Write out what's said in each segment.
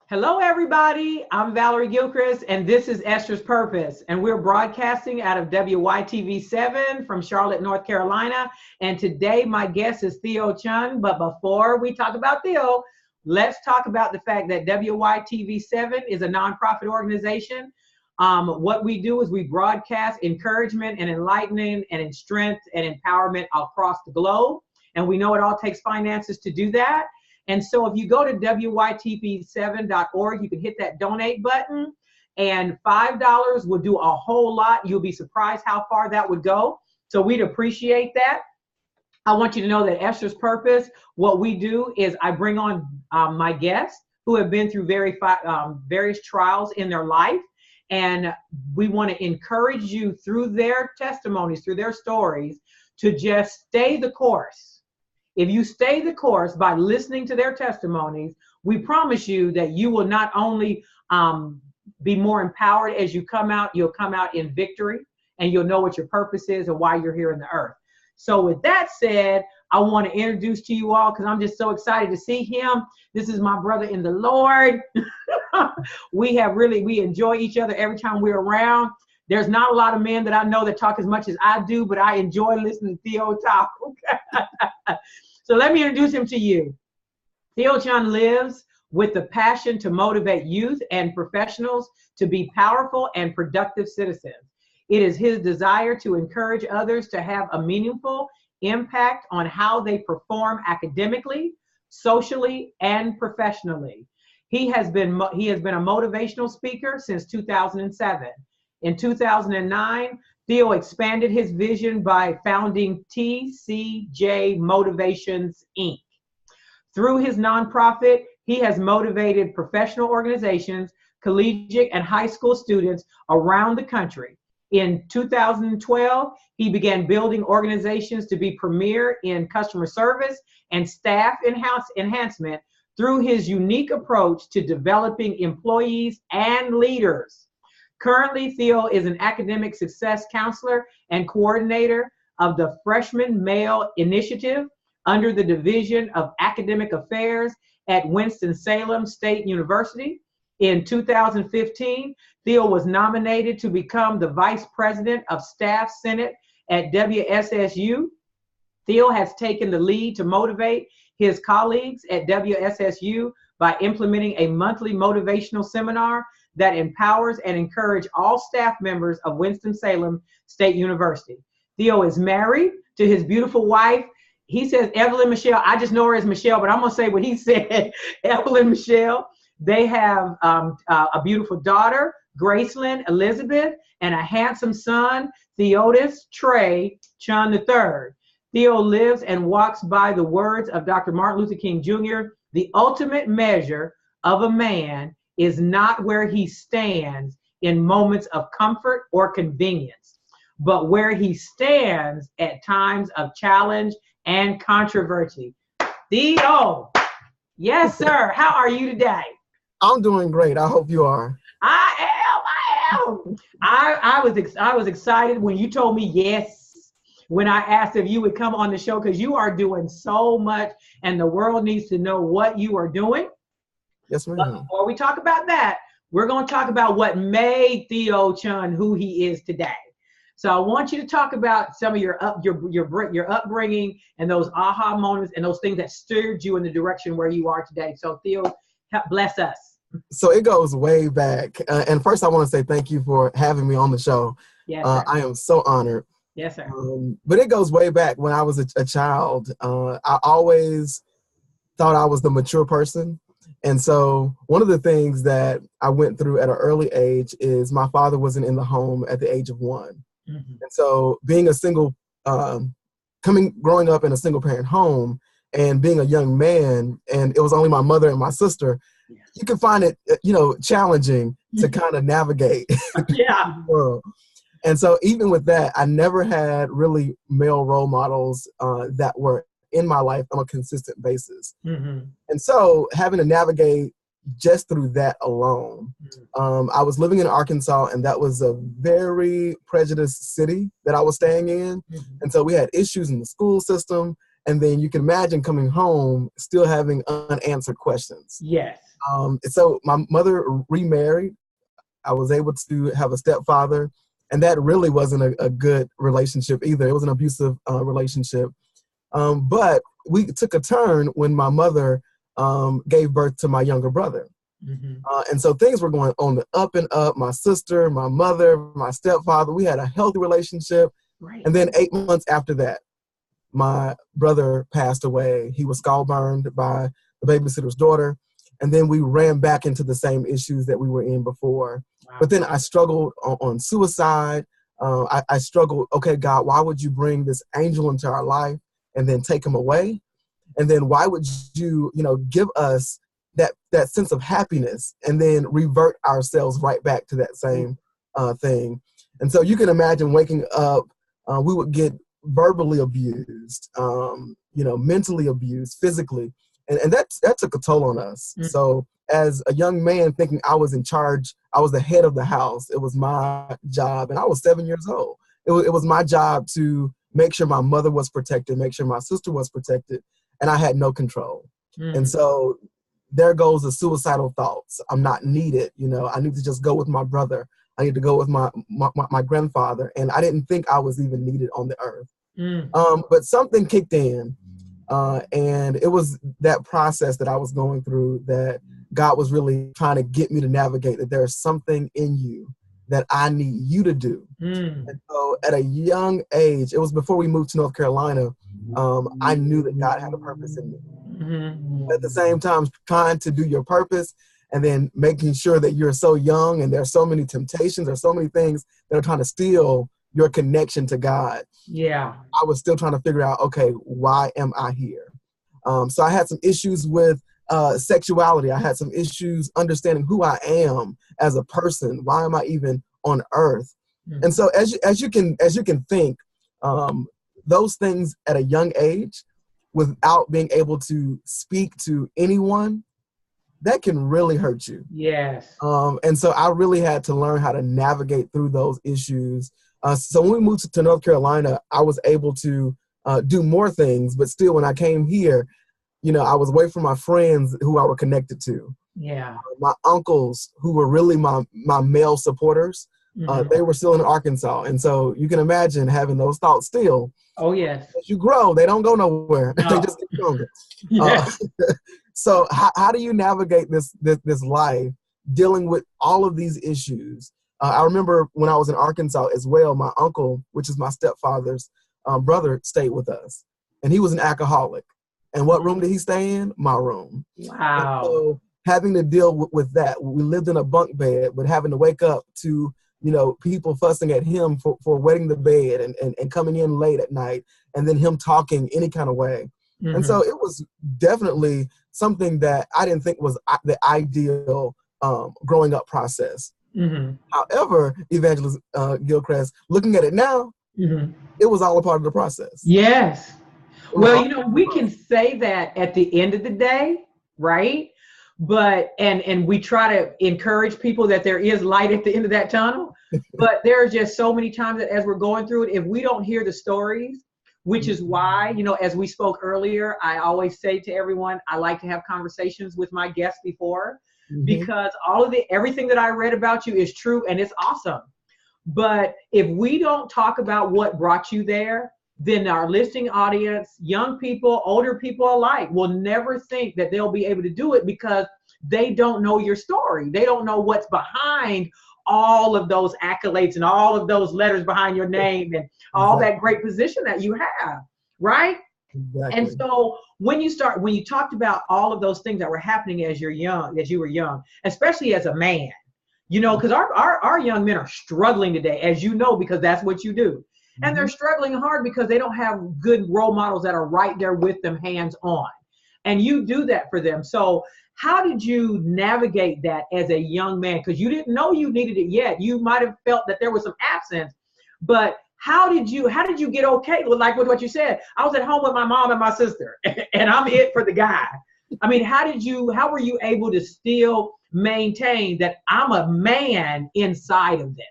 Hello, everybody. I'm Valerie Gilchrist, and this is Esther's Purpose. And we're broadcasting out of WYTV7 from Charlotte, North Carolina. And today, my guest is Theo Chunn. But before we talk about Theo, let's talk about the fact that WYTV7 is a nonprofit organization. What we do is we broadcast encouragement and enlightening and strength and empowerment across the globe. And we know it all takes finances to do that. And so if you go to WYTV7.org, you can hit that donate button, and $5 will do a whole lot. You'll be surprised how far that would go. So we'd appreciate that. I want you to know that Esther's Purpose, what we do is I bring on my guests who have been through various trials in their life. And we want to encourage you through their testimonies, through their stories, to just stay the course. If you stay the course by listening to their testimonies, we promise you that you will not only be more empowered as you come out, you'll come out in victory, and you'll know what your purpose is and why you're here in the earth. So with that said, I want to introduce to you all, because I'm just so excited to see him. This is my brother in the Lord. We enjoy each other every time we're around. There's not a lot of men that I know that talk as much as I do, but I enjoy listening to Theo talk. So let me introduce him to you. Theo Chunn lives with the passion to motivate youth and professionals to be powerful and productive citizens. It is his desire to encourage others to have a meaningful impact on how they perform academically, socially, and professionally. He has been a motivational speaker since 2007. In 2009, Theo expanded his vision by founding TCJ Motivations, Inc. Through his nonprofit, he has motivated professional organizations, collegiate and high school students around the country. In 2012, he began building organizations to be premier in customer service and staff enhancement through his unique approach to developing employees and leaders. Currently, Theo is an academic success counselor and coordinator of the Freshman Male Initiative under the Division of Academic Affairs at Winston-Salem State University. In 2015, Theo was nominated to become the Vice President of Staff Senate at WSSU. Theo has taken the lead to motivate his colleagues at WSSU by implementing a monthly motivational seminar that empowers and encourages all staff members of Winston-Salem State University. Theo is married to his beautiful wife. He says Evelyn Michelle. I just know her as Michelle, but I'm going to say what he said, Evelyn Michelle. They have a beautiful daughter, Gracelyn Elizabeth, and a handsome son, Theodis Trey Chunn III. Theo lives and walks by the words of Dr. Martin Luther King Jr., the ultimate measure of a man is not where he stands in moments of comfort or convenience, but where he stands at times of challenge and controversy. Theo, yes, sir. How are you today? I'm doing great. I hope you are. I am. I was excited when you told me yes, when I asked if you would come on the show, because you are doing so much and the world needs to know what you are doing. Yes, ma'am. But before we talk about that, we're going to talk about what made Theo Chunn who he is today. So I want you to talk about some of your upbringing and those aha moments and those things that steered you in the direction where you are today. So Theo, bless us. So it goes way back. And first I want to say thank you for having me on the show. Yes, sir. I am so honored. Yes, sir. But it goes way back when I was a child. I always thought I was the mature person. And so one of the things that I went through at an early age is my father wasn't in the home at the age of 1. Mm-hmm. And so being a single, growing up in a single parent home and being a young man, and it was only my mother and my sister, you can find it, challenging to kind of navigate the world. And so even with that, I never had really male role models that were in my life on a consistent basis. Mm-hmm. And so having to navigate just through that alone, I was living in Arkansas, and that was a very prejudiced city that I was staying in. Mm-hmm. And so we had issues in the school system. And then you can imagine coming home still having unanswered questions. Yes. So my mother remarried. I was able to have a stepfather, and that really wasn't a good relationship either. It was an abusive relationship. But we took a turn when my mother gave birth to my younger brother. And so things were going on the up and up. My sister, my mother, my stepfather, we had a healthy relationship. Right. And then 8 months after that, my brother passed away. He was skull burned by the babysitter's daughter. And then we ran back into the same issues that we were in before. Wow. But then I struggled on suicide. I struggled, okay, God, why would you bring this angel into our life and then take him away? And then why would you, give us that sense of happiness and then revert ourselves right back to that same thing? And so you can imagine waking up, we would get verbally abused, mentally abused, physically. And that took a toll on us. Mm-hmm. So as a young man thinking I was in charge, I was the head of the house. It was my job. And I was 7 years old. It was my job to make sure my mother was protected, make sure my sister was protected. And I had no control. Mm-hmm. And so there goes the suicidal thoughts. I'm not needed. I need to just go with my brother. I need to go with my grandfather. And I didn't think I was even needed on the earth. Mm. But something kicked in. And it was that process that I was going through that God was really trying to get me to navigate, that there's something in you that I need you to do. Mm. And so at a young age, it was before we moved to North Carolina, I knew that God had a purpose in me. Mm-hmm. At the same time, trying to do your purpose and then making sure that you're so young and there's so many temptations, there's so many things that are trying to steal your connection to God. Yeah. I was still trying to figure out, okay, why am I here? So I had some issues with sexuality. I had some issues understanding who I am as a person. Why am I even on earth? Mm-hmm. And so as you can think, those things at a young age, without being able to speak to anyone, that can really hurt you. Yes. And so I really had to learn how to navigate through those issues. So when we moved to North Carolina, I was able to do more things, but still when I came here, I was away from my friends who I were connected to. Yeah. My uncles who were really my male supporters, mm-hmm. They were still in Arkansas. And so you can imagine having those thoughts still. Oh, yes. As you grow, they don't go nowhere. No. They just get stronger. Yeah. So how do you navigate this life dealing with all of these issues? I remember when I was in Arkansas as well, my uncle, which is my stepfather's brother, stayed with us. And he was an alcoholic. And what room did he stay in? My room. Wow. And so having to deal with that, we lived in a bunk bed, but having to wake up to, people fussing at him for wetting the bed and coming in late at night, and then him talking any kind of way. Mm-hmm. And so it was definitely something that I didn't think was the ideal growing up process. Mm-hmm. However, Evangelist Gilchrist, looking at it now, mm-hmm. it was all a part of the process. Yes. Well, we can say that at the end of the day, right? But, and we try to encourage people that there is light at the end of that tunnel. But there are just so many times that as we're going through it, if we don't hear the stories, which is why, as we spoke earlier, I always say to everyone, I like to have conversations with my guests before, mm-hmm. because everything that I read about you is true and it's awesome. But if we don't talk about what brought you there, then our listening audience, young people, older people alike, will never think that they'll be able to do it because they don't know your story. They don't know what's behind all of those accolades and all of those letters behind your name and all that great position that you have, right? Exactly. And so when you talked about all of those things that were happening as you were young, especially as a man, because our young men are struggling today, as you know, because that's what you do. Mm-hmm. And they're struggling hard because they don't have good role models that are right there with them, hands on. And you do that for them. So how did you navigate that as a young man? Because you didn't know you needed it yet. You might have felt that there was some absence, but how did you get okay? Like with what you said, I was at home with my mom and my sister and I'm it for the guy. I mean, how were you able to still maintain that I'm a man inside of this?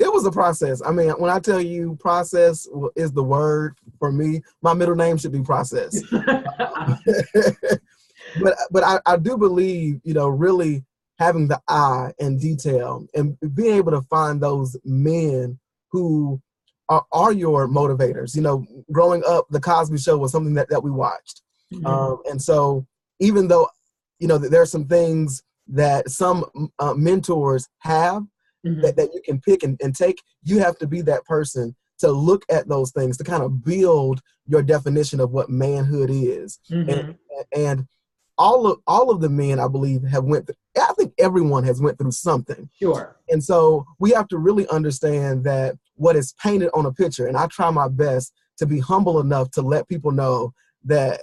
It was a process. I mean, when I tell you process is the word for me, my middle name should be Process. But I do believe, really having the eye and detail and being able to find those men who are your motivators. Growing up, The Cosby Show was something that we watched. Mm-hmm. And so even though, there's some things that some mentors have, mm-hmm. that you can pick and take, you have to be that person to look at those things to kind of build your definition of what manhood is. Mm-hmm. And all of the men, I believe, I think everyone has went through something. Sure. And so we have to really understand that what is painted on a picture, and I try my best to be humble enough to let people know that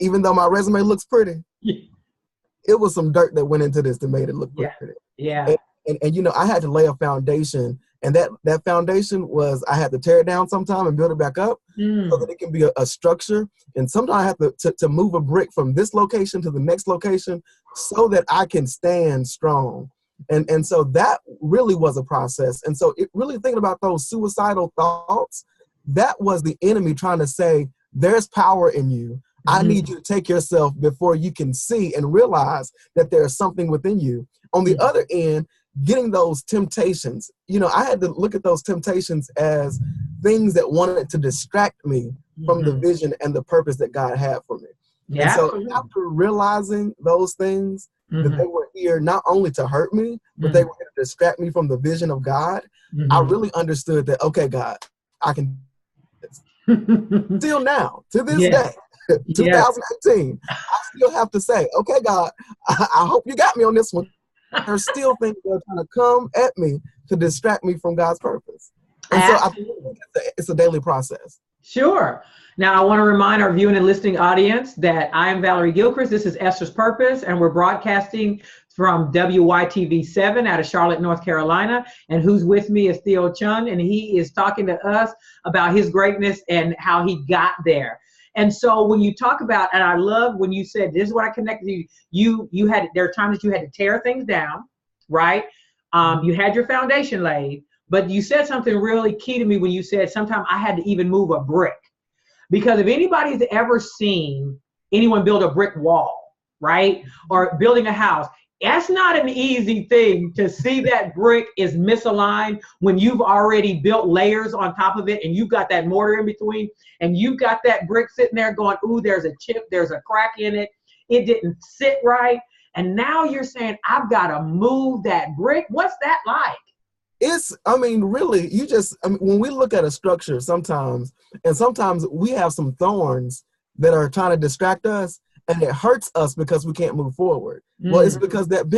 even though my resume looks pretty, it was some dirt that went into this that made it look pretty. Yeah. And I had to lay a foundation, and that foundation was I had to tear it down sometime and build it back up so that it can be a structure. And sometimes I have to move a brick from this location to the next location so that I can stand strong. And so that really was a process. And so really thinking about those suicidal thoughts, that was the enemy trying to say, there's power in you. I need you to take yourself before you can see and realize that there's something within you. On the other end, getting those temptations, I had to look at those temptations as things that wanted to distract me from the vision and the purpose that God had for me. Yeah. And so after realizing those things, that they were here not only to hurt me, but they were here to distract me from the vision of God, I really understood that, okay, God, I can do this. Still now, to this day, 2018, I still have to say, okay, God, I hope you got me on this one. There's still things that are trying to come at me to distract me from God's purpose. And so I think it's a daily process. Sure. Now, I want to remind our viewing and listening audience that I am Valerie Gilchrist. This is Esther's Purpose, and we're broadcasting from WYTV7 out of Charlotte, North Carolina. And who's with me is Theo Chunn, and he is talking to us about his greatness and how he got there. And so when you talk about, and I love when you said, this is what I connected you there are times that you had to tear things down, right? You had your foundation laid, but you said something really key to me when you said sometimes I had to even move a brick. Because if anybody's ever seen anyone build a brick wall, right? Or building a house, that's not an easy thing to see that brick is misaligned when you've already built layers on top of it and you've got that mortar in between and you've got that brick sitting there going, ooh, there's a chip, there's a crack in it. It didn't sit right. And now you're saying, I've got to move that brick. What's that like? Really, when we look at a structure sometimes we have some thorns that are trying to distract us, and it hurts us because we can't move forward. Well, it's because that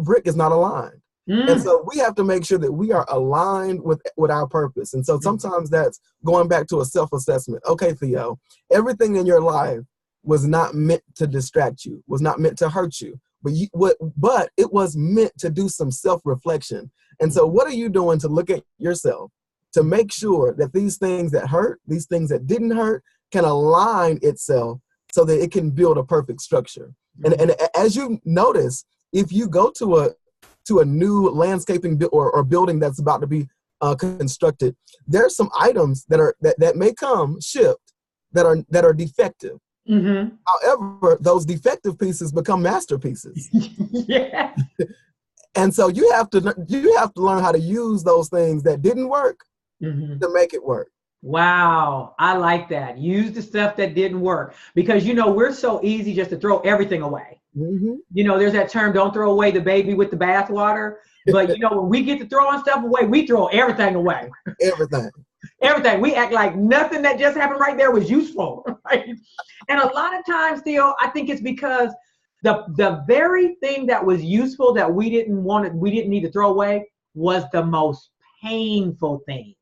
brick is not aligned. And so we have to make sure that we are aligned with our purpose. And so sometimes that's going back to a self-assessment. Okay, Theo, everything in your life was not meant to distract you, was not meant to hurt you, but it was meant to do some self-reflection. And so what are you doing to look at yourself to make sure that these things that hurt, these things that didn't hurt, can align itself so that it can build a perfect structure? And as you notice, if you go to a new landscaping or building that's about to be constructed, there's some items that may come shipped that are defective. However, those defective pieces become masterpieces. Yeah. And so you have to learn how to use those things that didn't work to make it work. Wow, I like that. Use the stuff that didn't work, because we're so easy just to throw everything away. There's that term, don't throw away the baby with the bathwater. But when we get to throwing stuff away, we throw everything away. Everything. We act like nothing that just happened right there was useful, right? And a lot of times, Theo, I think it's because the very thing that was useful that we didn't need to throw away was the most painful thing.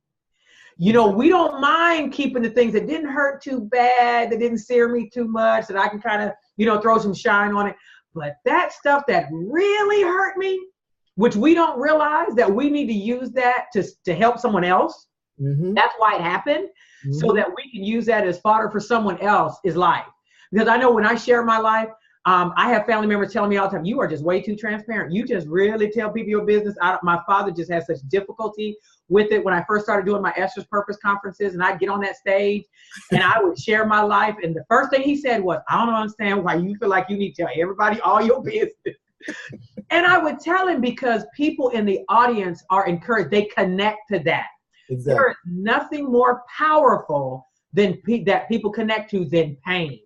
We don't mind keeping the things that didn't hurt too bad, that didn't sear me too much, that I can kind of, throw some shine on it. But that stuff that really hurt me, which we don't realize that we need to use that to help someone else. That's why it happened, so that we can use that as fodder for someone else's life. Because I know when I share my life, I have family members telling me all the time, you are just way too transparent. You just really tell people your business. My father just has such difficulty with it. When I first started doing my Esther's Purpose conferences, and I'd get on that stage and I would share my life. And the first thing he said was, I don't understand why you feel like you need to tell everybody all your business. And I would tell him, because people in the audience are encouraged. They connect to that. Exactly. There is nothing more powerful than that people connect to than pain.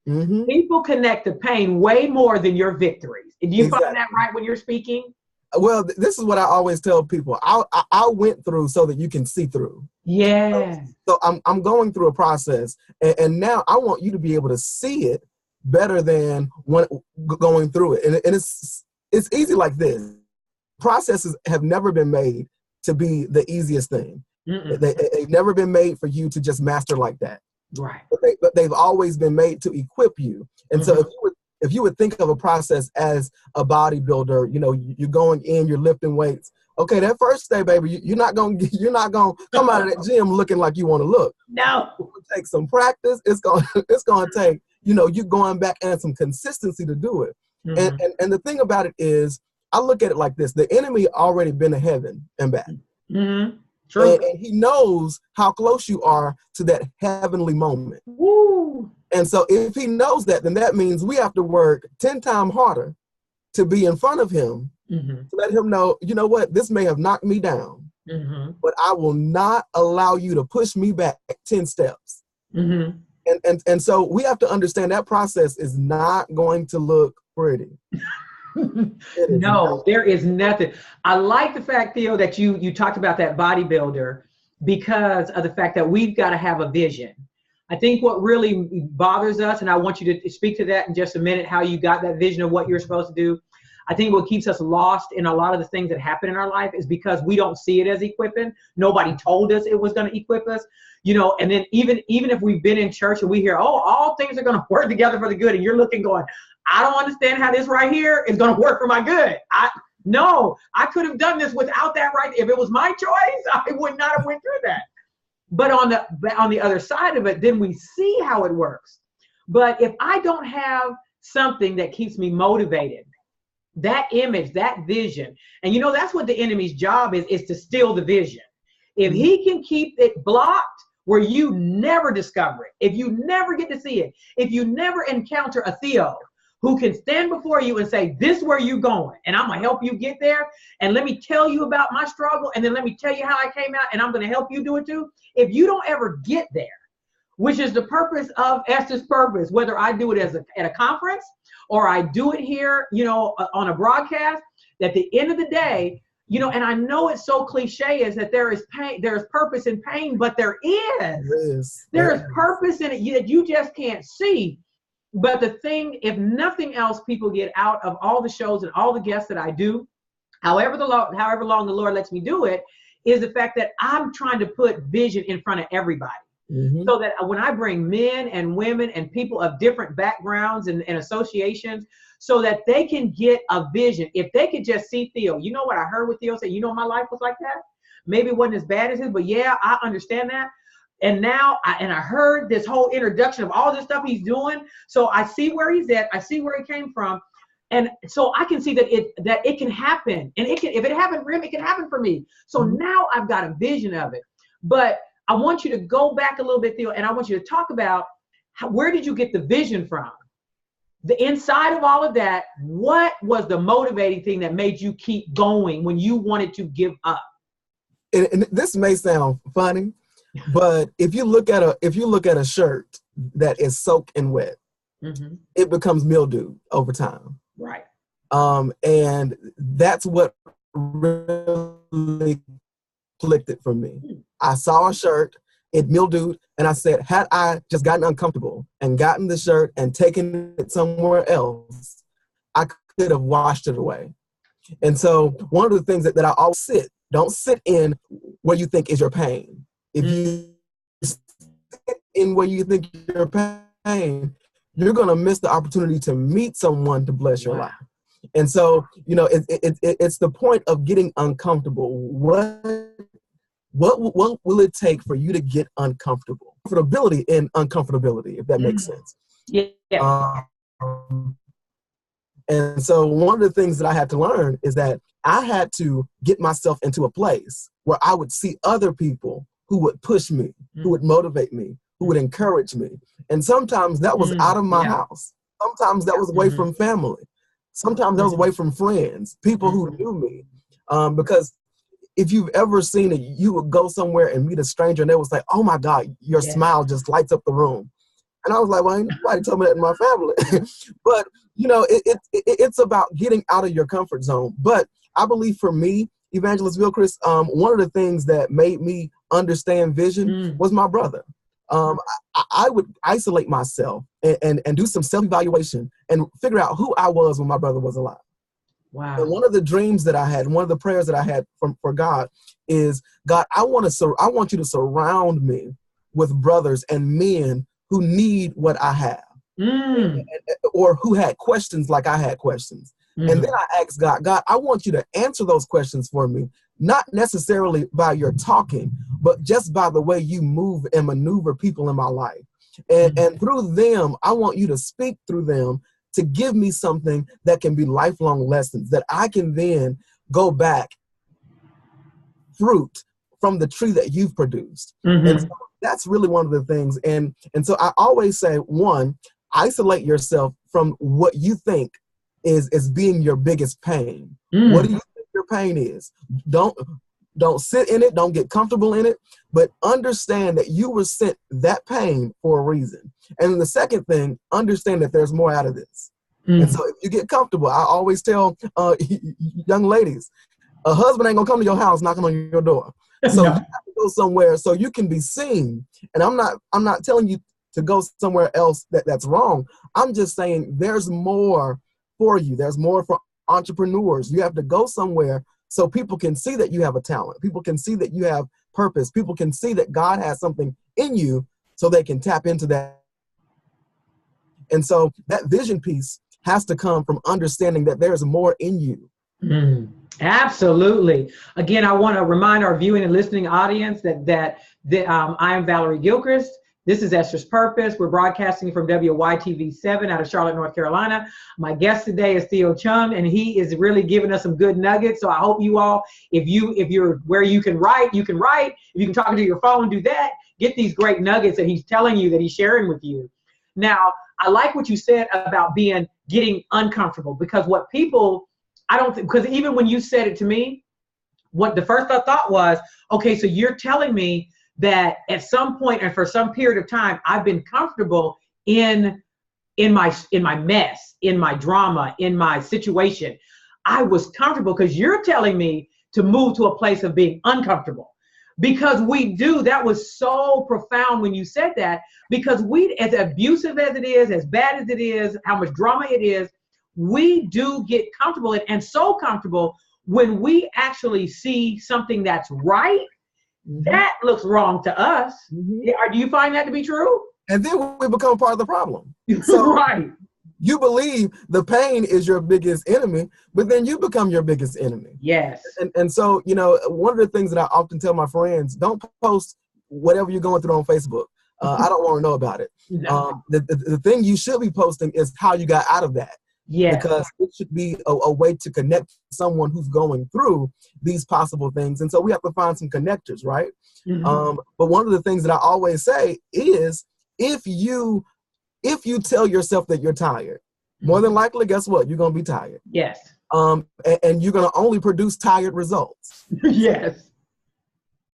Mm-hmm. People connect to pain way more than your victories. Do you find that right when you're speaking? Well, this is what I always tell people. I went through so that you can see through. Yeah. So I'm going through a process, and now I want you to be able to see it better than going through it. And it's easy like this. Processes have never been made to be the easiest thing. They've never been made for you to just master like that. Right. But they've always been made to equip you. And so if you would think of a process as a bodybuilder, you're going in, you're lifting weights. Okay, that first day, baby, you're not gonna come out of that gym looking like you want to look. No. It will take some practice. It's gonna take, you going back and some consistency to do it. Mm-hmm. And the thing about it is, I look at it like this: the enemy already been to heaven and back. Mm-hmm. True. And he knows how close you are to that heavenly moment. Woo. And so if he knows that, then that means we have to work 10 times harder to be in front of him, to let him know, you know what, this may have knocked me down, but I will not allow you to push me back 10 steps. Mm-hmm. And so we have to understand that process is not going to look pretty. No, there is nothing. I like the fact, Theo, that you talked about that bodybuilder, because of the fact that we've got to have a vision. I think what really bothers us, and I want you to speak to that in just a minute, how you got that vision of what you're supposed to do. I think what keeps us lost in a lot of the things that happen in our life is because we don't see it as equipping. Nobody told us it was going to equip us, and then even if we've been in church and we hear, oh, all things are going to work together for the good, and you're looking going, I don't understand how this right here is going to work for my good. I could have done this without that right. If it was my choice, I would not have went through that. But on the other side of it, then we see how it works. But if I don't have something that keeps me motivated, that image, that vision, and that's what the enemy's job is to steal the vision. If he can keep it blocked where you never discover it, if you never get to see it, if you never encounter a Theo who can stand before you and say, this is where you're going, and I'm going to help you get there, and let me tell you about my struggle, and then let me tell you how I came out, and I'm going to help you do it too. If you don't ever get there, which is the purpose of Esther's Purpose, whether I do it at a conference or I do it here, on a broadcast, at the end of the day, and I know it's so cliche, is that there is pain, there is purpose in pain, but there is purpose in it that you just can't see. But the thing, if nothing else, people get out of all the shows and all the guests that I do, however long the Lord lets me do it, is the fact that I'm trying to put vision in front of everybody. So that when I bring men and women and people of different backgrounds and associations, so that they can get a vision. If they could just see Theo, what I heard with Theo say, my life was like that. Maybe it wasn't as bad as his, but yeah, I understand that. And now I heard this whole introduction of all this stuff he's doing. So I see where he's at. I see where he came from. And so I can see that it can happen. And if it happened for him, it can happen for me. So now I've got a vision of it. But I want you to go back a little bit, Theo, and I want you to talk about where did you get the vision from? The inside of all of that, what was the motivating thing that made you keep going when you wanted to give up? And this may sound funny, but if you look at a shirt that is soaked and wet, it becomes mildew over time. Right. And that's what really clicked it for me. I saw a shirt, it mildewed, and I said, had I just gotten uncomfortable and gotten the shirt and taken it somewhere else, I could have washed it away. And so one of the things that I always don't sit in where you think is your pain. If you sit in where you think your pain, you're going to miss the opportunity to meet someone to bless your life. And so, it's the point of getting uncomfortable. What will it take for you to get uncomfortable? Comfortability in uncomfortability, if that makes sense. Yeah. And so one of the things that I had to learn is that I had to get myself into a place where I would see other people who would push me, who would motivate me, who would encourage me. And sometimes that was out of my house. Sometimes that was away from family. Sometimes that was away from friends, people who knew me. Because if you've ever seen it, you would go somewhere and meet a stranger and they would say, oh my God, your smile just lights up the room. And I was like, well, ain't nobody told me that in my family. But, you know, it's about getting out of your comfort zone. But I believe for me, Evangelist Gilchrist, one of the things that made me understand vision was my brother. I would isolate myself and do some self-evaluation and figure out who I was when my brother was alive. Wow. And one of the dreams that I had, one of the prayers that I had for God is, God, I want you to surround me with brothers and men who need what I have, or who had questions like I had questions. And then I asked God, I want you to answer those questions for me, not necessarily by your talking, but just by the way you move and maneuver people in my life. And through them, I want you to speak through them to give me something that can be lifelong lessons that I can then go back fruit from the tree that you've produced. And so that's really one of the things. And so I always say, one, isolate yourself from what you think is being your biggest pain. What do you think your pain is? Don't sit in it. Don't get comfortable in it, but understand that you were sent that pain for a reason. And then the second thing, understand that there's more out of this. And so if you get comfortable, I always tell young ladies, a husband ain't gonna come to your house knocking on your door. So you have to go somewhere so you can be seen. And I'm not telling you to go somewhere else that's wrong. I'm just saying there's more for you. There's more for entrepreneurs. You have to go somewhere so people can see that you have a talent. People can see that you have purpose. People can see that God has something in you so they can tap into that. And so that vision piece has to come from understanding that there's more in you. Absolutely. Again, I want to remind our viewing and listening audience that I am Valerie Gilchrist. This is Esther's Purpose. We're broadcasting from WYTV7 out of Charlotte, North Carolina. My guest today is Theo Chunn, and he is really giving us some good nuggets. So I hope you all, if you're where you can write, you can write. If you can talk to your phone, do that. Get these great nuggets that he's telling you, that he's sharing with you. Now, I like what you said about getting uncomfortable, because what people, I don't think, because even when you said it to me, what the first thought was, okay, so you're telling me that at some point and for some period of time, I've been comfortable in my mess, in my drama, in my situation. I was comfortable because you're telling me to move to a place of being uncomfortable. Because we do, that was so profound when you said that, because we, as abusive as it is, as bad as it is, how much drama it is, we do get comfortable and so comfortable when we actually see something that's right, that looks wrong to us. Do you find that to be true? And then we become part of the problem. So right. You believe the pain is your biggest enemy, but then you become your biggest enemy. Yes. And so, you know, one of the things that I often tell my friends, don't post whatever you're going through on Facebook. I don't want to know about it. No. The thing you should be posting is how you got out of that. Yes. Because it should be a way to connect someone who's going through these possible things. And so we have to find some connectors, right? But one of the things that I always say is, if you tell yourself that you're tired, more than likely, guess what? You're going to be tired. Yes. And you're going to only produce tired results. Yes.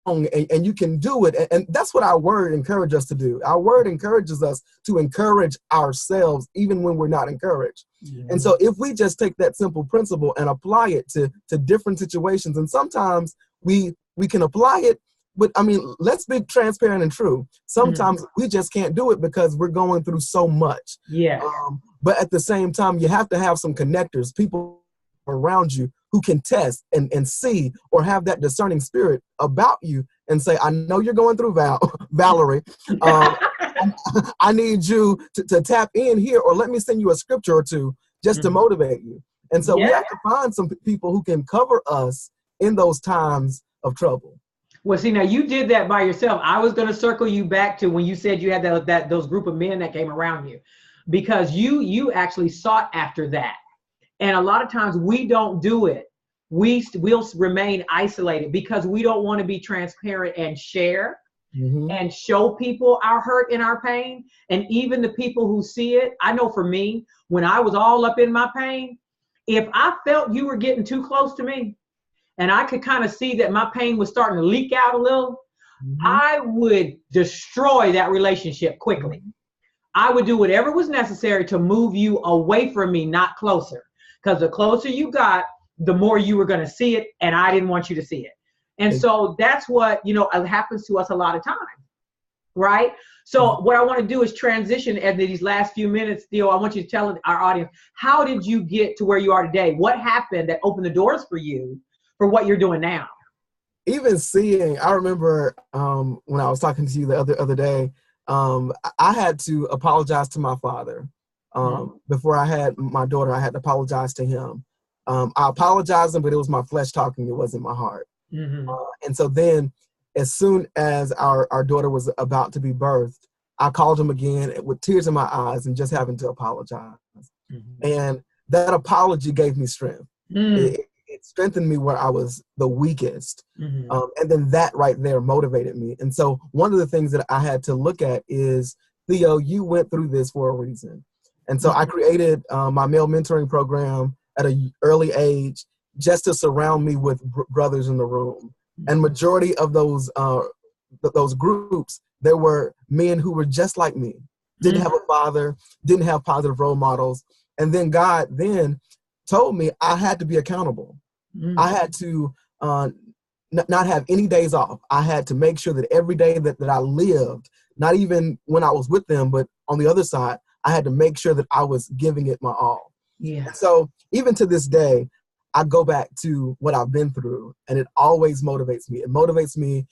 And you can do it. And that's what our word encourages us to do. Our word encourages us to encourage ourselves, even when we're not encouraged. And so if we just take that simple principle and apply it to different situations, and sometimes we can apply it, but I mean, let's be transparent and true. Sometimes we just can't do it because we're going through so much. Yeah. But at the same time, you have to have some connectors, people around you who can test and see, or have that discerning spirit about you and say, I know you're going through, Valerie. I need you to tap in here, or let me send you a scripture or two just to motivate you. And so we have to find some people who can cover us in those times of trouble. Well, see, now you did that by yourself. I was going to circle you back to when you said you had those group of men that came around you, because you actually sought after that. And a lot of times we don't do it. We'll remain isolated because we don't want to be transparent and share and show people our hurt and our pain. And even the people who see it, I know for me, when I was all up in my pain, if I felt you were getting too close to me and I could kind of see that my pain was starting to leak out a little, I would destroy that relationship quickly. I would do whatever was necessary to move you away from me, not closer. Because the closer you got, the more you were going to see it, and I didn't want you to see it. And so that's what, happens to us a lot of times, right? So what I want to do is transition in these last few minutes, Theo. I want you to tell our audience, how did you get to where you are today? What happened that opened the doors for you for what you're doing now? Even seeing, I remember when I was talking to you the other day, I had to apologize to my father. Before I had my daughter, I had to apologize to him. I apologized him, but it was my flesh talking. It wasn't my heart. And so then as soon as our daughter was about to be birthed, I called him again with tears in my eyes and just having to apologize. And that apology gave me strength. It strengthened me where I was the weakest. And then that right there motivated me. And so one of the things that I had to look at is, Theo, you went through this for a reason. And so I created my male mentoring program at an early age just to surround me with brothers in the room. And majority of those groups, there were men who were just like me, didn't have a father, didn't have positive role models. And then God then told me I had to be accountable. I had to not have any days off. I had to make sure that every day that I lived, not even when I was with them, but on the other side, I had to make sure that I was giving it my all. And so even to this day, I go back to what I've been through, and it always motivates me. It motivates me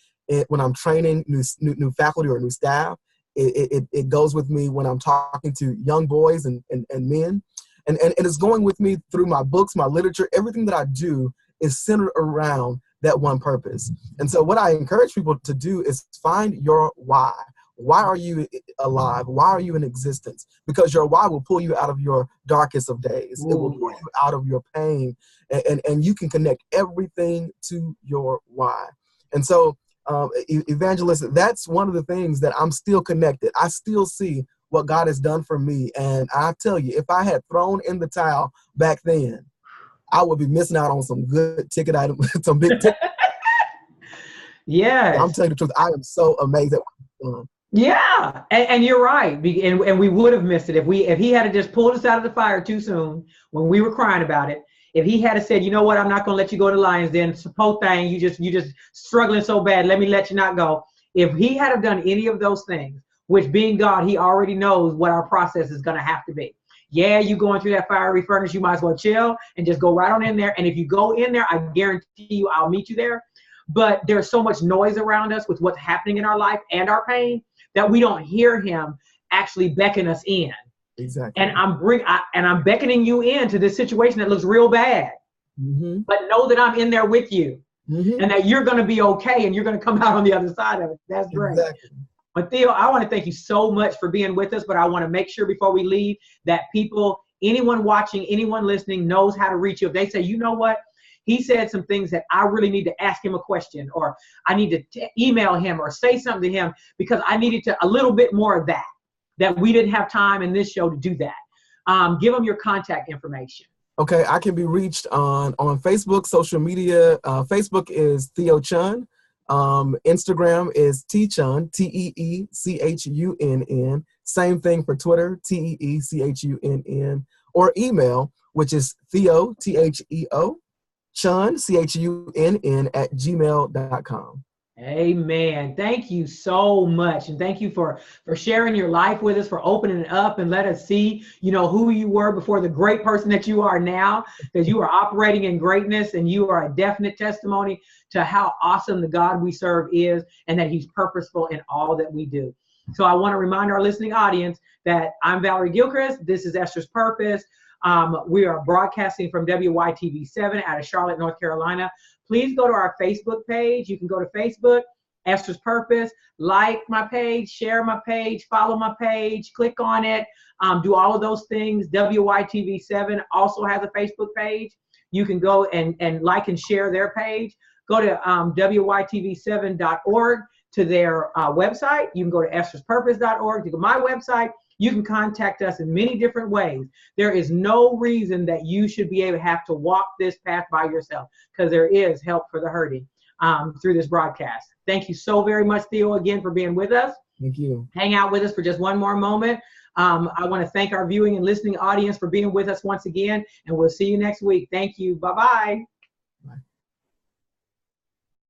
when I'm training new faculty or new staff. It goes with me when I'm talking to young boys and men. And it's going with me through my books, my literature. Everything that I do is centered around that one purpose. And so what I encourage people to do is find your why. Why are you alive? Why are you in existence? Because your why will pull you out of your darkest of days. It will pull you out of your pain. And you can connect everything to your why. And so, evangelist, that's one of the things that I'm still connected. I still see what God has done for me. And I tell you, if I had thrown in the towel back then, I would be missing out on some good ticket items, some big ticket. I'm telling you the truth. I am so amazed at what he's done. Yeah, and you're right. And we would have missed it if he had just pulled us out of the fire too soon when we were crying about it. If he had said, you know what, I'm not going to let you go to Lions Den. Suppose thing, you just struggling so bad. Let me let you not go. If he had have done any of those things, which being God, he already knows what our process is going to have to be. Yeah, you going through that fiery furnace, you might as well chill and just go right on in there. And if you go in there, I guarantee you I'll meet you there. But there's so much noise around us with what's happening in our life and our pain that we don't hear him actually beckon us in. Exactly. And I'm beckoning you into this situation that looks real bad. But know that I'm in there with you and that you're going to be okay and you're going to come out on the other side of it. That's great. Exactly. But Theo, I want to thank you so much for being with us, but I want to make sure before we leave that people, anyone watching, anyone listening knows how to reach you. If they say, you know what, he said some things that I really need to ask him a question, or I need to email him or say something to him because I needed a little bit more of that we didn't have time in this show to do that. Give them your contact information. Okay, I can be reached on Facebook, social media. Facebook is Theo Chunn. Instagram is Chunn, TEECHUNN. Same thing for Twitter, TEECHUNN. Or email, which is Theo, THEO, Chunn, CHUNN @gmail.com. Amen. Thank you so much. And thank you for sharing your life with us, for opening it up and let us see, who you were before the great person that you are now, because you are operating in greatness and you are a definite testimony to how awesome the God we serve is and that he's purposeful in all that we do. So I want to remind our listening audience that I'm Valerie Gilchrist. This is Esther's Purpose. We are broadcasting from WYTV7 out of Charlotte, North Carolina. Please go to our Facebook page. You can go to Facebook Esther's Purpose. Like my page, share my page, follow my page, click on it, do all of those things. WYTV7 also has a Facebook page. You can go and like and share their page. Go to WYTV7.org to their website. You can go to estherspurpose.org to my website. You can contact us in many different ways. There is no reason that you should be able to have to walk this path by yourself, because there is help for the hurting through this broadcast. Thank you so very much, Theo, again, for being with us. Thank you. Hang out with us for just one more moment. I want to thank our viewing and listening audience for being with us once again, and we'll see you next week. Thank you. Bye-bye.